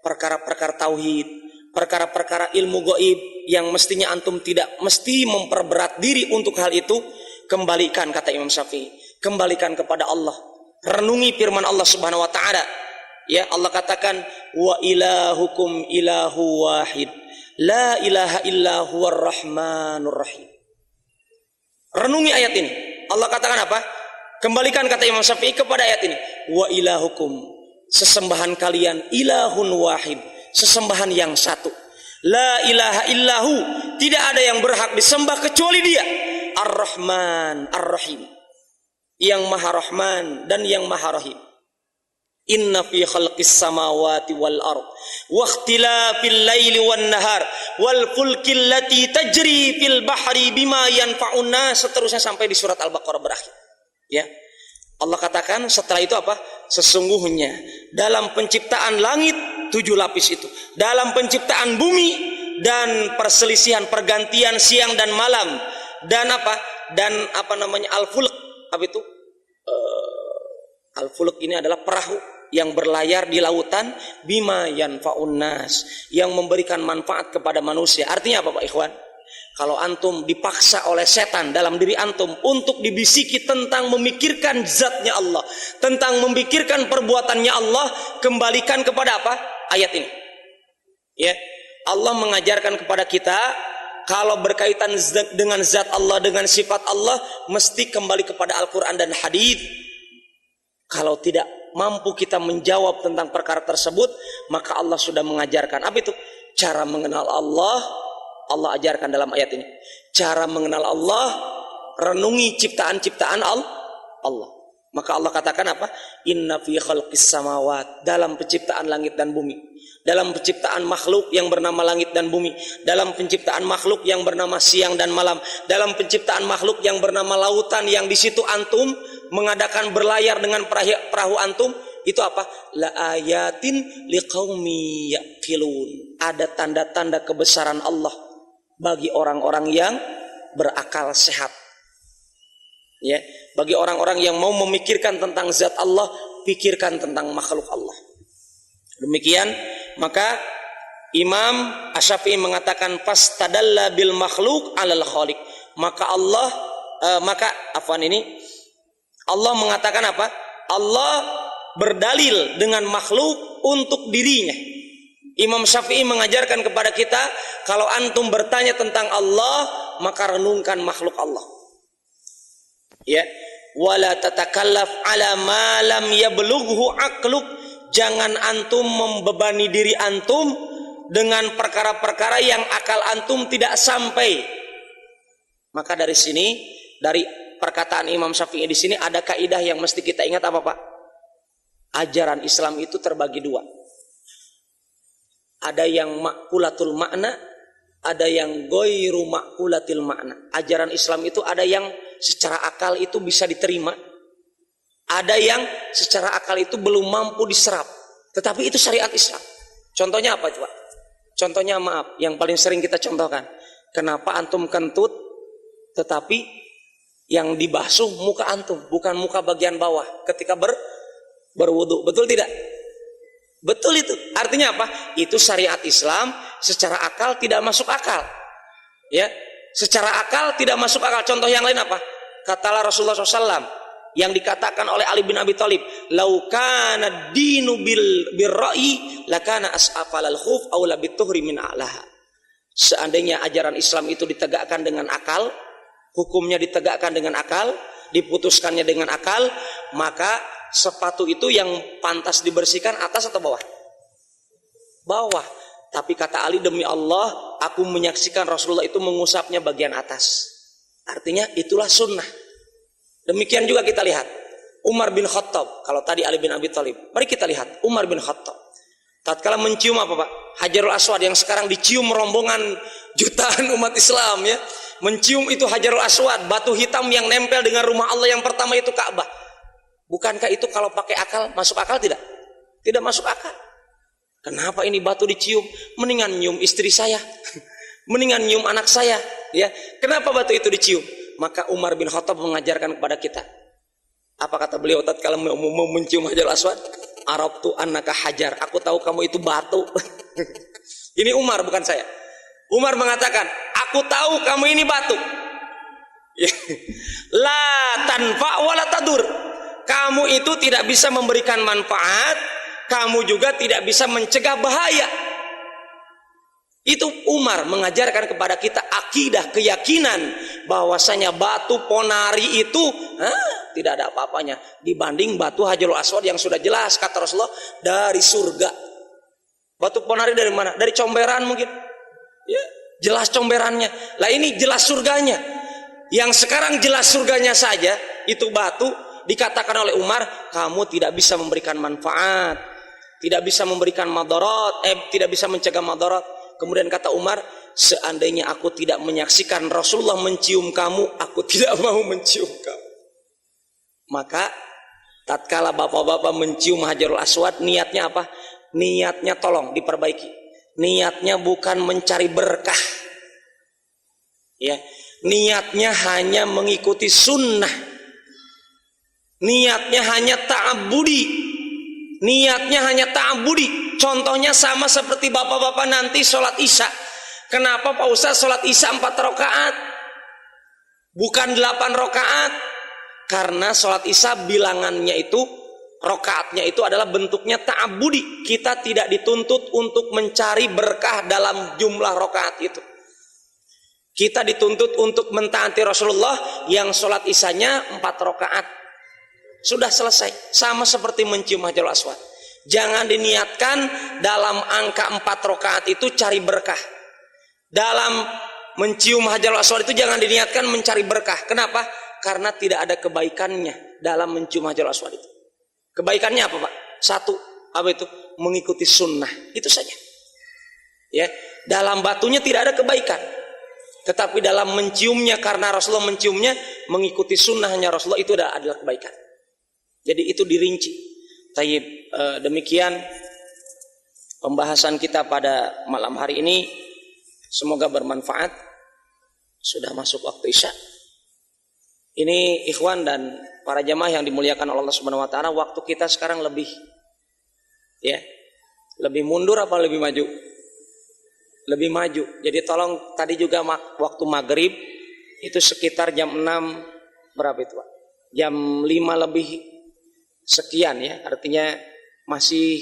perkara-perkara tauhid, perkara-perkara ilmu gaib yang mestinya antum tidak mesti memperberat diri untuk hal itu, kembalikan, kata Imam Syafi'i, kembalikan kepada Allah. Renungi firman Allah Subhanahu wa taala. Ya, Allah katakan, wa ilahukum ilahu wahid, la ilaha illa huwar rahmanur rahim. Renungi ayat ini. Allah katakan apa? Kembalikan kata Imam Syafi'i kepada ayat ini. Wa ilahukum, sesembahan kalian ilahun wahid, sesembahan yang satu. La ilaha illahu, tidak ada yang berhak disembah kecuali Dia. Ar-Rahman Ar-Rahim, yang Maha Rahman dan yang Maha Rahim. Inna fi khalqis samawati wal ard wa ikhtilafil laili wan nahar wal fulkil lati tajri fil bahri bima yanfa'un nas, seterusnya sampai di surat Al-Baqarah berakhir. Ya. Allah katakan setelah itu apa? Sesungguhnya dalam penciptaan langit 7 lapis itu, dalam penciptaan bumi dan perselisihan pergantian siang dan malam, dan al-fulk, apa itu? Al-fulk ini adalah perahu yang berlayar di lautan, bima yanfa'un nas, yang memberikan manfaat kepada manusia. Artinya apa Pak Ikhwan? Kalau antum dipaksa oleh setan dalam diri antum untuk dibisiki tentang memikirkan zatnya Allah, tentang memikirkan perbuatannya Allah, kembalikan kepada apa? Ayat ini. Ya, Allah mengajarkan kepada kita kalau berkaitan dengan zat Allah, dengan sifat Allah, mesti kembali kepada Al-Quran dan hadis. Kalau tidak mampu kita menjawab tentang perkara tersebut, maka Allah sudah mengajarkan. Apa itu? Cara mengenal Allah. Allah ajarkan dalam ayat ini. Cara mengenal Allah, renungi ciptaan-ciptaan Allah. Maka Allah katakan apa? Inna fi khalqis samawat, dalam penciptaan langit dan bumi, dalam penciptaan makhluk yang bernama langit dan bumi, dalam penciptaan makhluk yang bernama siang dan malam, dalam penciptaan makhluk yang bernama lautan, yang di situ antum mengadakan berlayar dengan perahu antum, itu apa? La ayatin liqaumi yaqilun. Ada tanda-tanda kebesaran Allah bagi orang-orang yang berakal sehat. Ya, bagi orang-orang yang mau memikirkan tentang zat Allah, pikirkan tentang makhluk Allah. Demikian, maka Imam Asy-Syafi'i mengatakan fastadalla bil makhluk 'alal khaliq. Maka Allah mengatakan apa? Allah berdalil dengan makhluk untuk dirinya. Imam Syafi'i mengajarkan kepada kita, kalau antum bertanya tentang Allah, maka renungkan makhluk Allah. Ya, wala tatakallaf ala ma lam yablughu aqluk. Jangan antum membebani diri antum dengan perkara-perkara yang akal antum tidak sampai. Maka dari sini, dari perkataan Imam Syafi'i di sini ada kaidah yang mesti kita ingat, apa Pak? Ajaran Islam itu terbagi dua. Ada yang makulatul makna, ada yang goiru makulatil makna. Ajaran Islam itu ada yang secara akal itu bisa diterima, ada yang secara akal itu belum mampu diserap. Tetapi itu syariat Islam. Contohnya apa coba? Contohnya maaf, yang paling sering kita contohkan. Kenapa antum kentut, tetapi yang dibasuh muka antum, bukan muka bagian bawah ketika berwudu? Betul tidak? Betul itu. Artinya apa? Itu syariat Islam secara akal tidak masuk akal. Ya, secara akal tidak masuk akal. Contoh yang lain apa? Katalah Rasulullah SAW yang dikatakan oleh Ali bin Abi Thalib, "Lau kana dinu bil ra'i lakana as'afal al-khuf aw la bituhri min a'laha." Seandainya ajaran Islam itu ditegakkan dengan akal, hukumnya ditegakkan dengan akal, diputuskannya dengan akal, maka sepatu itu yang pantas dibersihkan atas atau bawah? Bawah. Tapi kata Ali, demi Allah, aku menyaksikan Rasulullah itu mengusapnya bagian atas. Artinya itulah sunnah. Demikian juga kita lihat Umar bin Khattab. Kalau tadi Ali bin Abi Thalib, mari kita lihat Umar bin Khattab. Tatkala mencium apa Pak? Hajarul Aswad yang sekarang dicium rombongan jutaan umat Islam, ya. Mencium itu Hajarul Aswad, batu hitam yang nempel dengan rumah Allah yang pertama itu Ka'bah. Bukankah itu kalau pakai akal, masuk akal tidak? Tidak masuk akal. Kenapa ini batu dicium? Mendingan nyium istri saya, mendingan nyium anak saya, ya. Kenapa batu itu dicium? Maka Umar bin Khattab mengajarkan kepada kita. Apa kata beliau tatkala mau mencium Hajarul Aswad? Arabtu annaka hajar. Aku tahu kamu itu batu. Ini Umar, bukan saya. Umar mengatakan, aku tahu kamu ini batu. La tanfa wa la tadur. Kamu itu tidak bisa memberikan manfaat, kamu juga tidak bisa mencegah bahaya. Itu Umar mengajarkan kepada kita akidah, keyakinan bahwasanya batu ponari itu tidak ada apa-apanya dibanding batu Hajarul Aswad yang sudah jelas kata Rasulullah dari surga. Batu Ponari dari mana? Dari comberan mungkin. Ya, jelas comberannya. Lah ini jelas surganya. Yang sekarang jelas surganya saja itu batu dikatakan oleh Umar, kamu tidak bisa memberikan manfaat, tidak bisa memberikan madarat, tidak bisa mencegah madarat. Kemudian kata Umar, seandainya aku tidak menyaksikan Rasulullah mencium kamu, aku tidak mau mencium kamu. Maka tatkala bapak-bapak mencium Hajarul Aswad, niatnya apa? Niatnya tolong diperbaiki. Niatnya bukan mencari berkah. Ya, niatnya hanya mengikuti sunnah. Niatnya hanya ta'abudi. Niatnya hanya ta'abudi. Contohnya sama seperti bapak-bapak nanti sholat isya. Kenapa Pak Ustaz sholat isya 4 rakaat? Bukan 8 rakaat? Karena sholat isya bilangannya itu, rakaatnya itu adalah bentuknya ta'abudi. Kita tidak dituntut untuk mencari berkah dalam jumlah rakaat itu. Kita dituntut untuk mentaati Rasulullah yang sholat isyanya 4 rakaat. Sudah selesai. Sama seperti mencium Hajarul Aswad. Jangan diniatkan dalam angka 4 rakaat itu cari berkah. Dalam mencium Hajarul Aswad itu jangan diniatkan mencari berkah. Kenapa? Karena tidak ada kebaikannya dalam mencium Hajarul Aswad itu. Kebaikannya apa, Pak? Satu, apa itu? Mengikuti sunnah. Itu saja. Ya, dalam batunya tidak ada kebaikan. Tetapi dalam menciumnya, karena Rasulullah menciumnya, mengikuti sunnahnya Rasulullah, itu adalah kebaikan. Jadi itu dirinci. Tayyib, demikian pembahasan kita pada malam hari ini. Semoga bermanfaat. Sudah masuk waktu isya. Ini ikhwan dan para jamaah yang dimuliakan oleh Allah Subhanahu wa taala, waktu kita sekarang lebih mundur apa lebih maju? Lebih maju. Jadi tolong tadi juga waktu maghrib itu sekitar jam 6 berapa itu, Pak? Jam 5 lebih sekian ya, artinya masih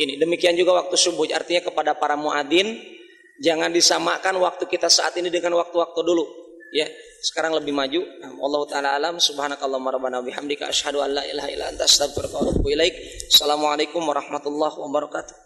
ini. Demikian juga waktu subuh, artinya kepada para muadzin jangan disamakan waktu kita saat ini dengan waktu-waktu dulu ya. Sekarang lebih maju. Wallahu taala alam. Subhanakallahumma rabbana bihamdika asyhadu an la ilaha illa anta astaghfiruka wa atubu ilaik. Assalamualaikum warahmatullahi wabarakatuh.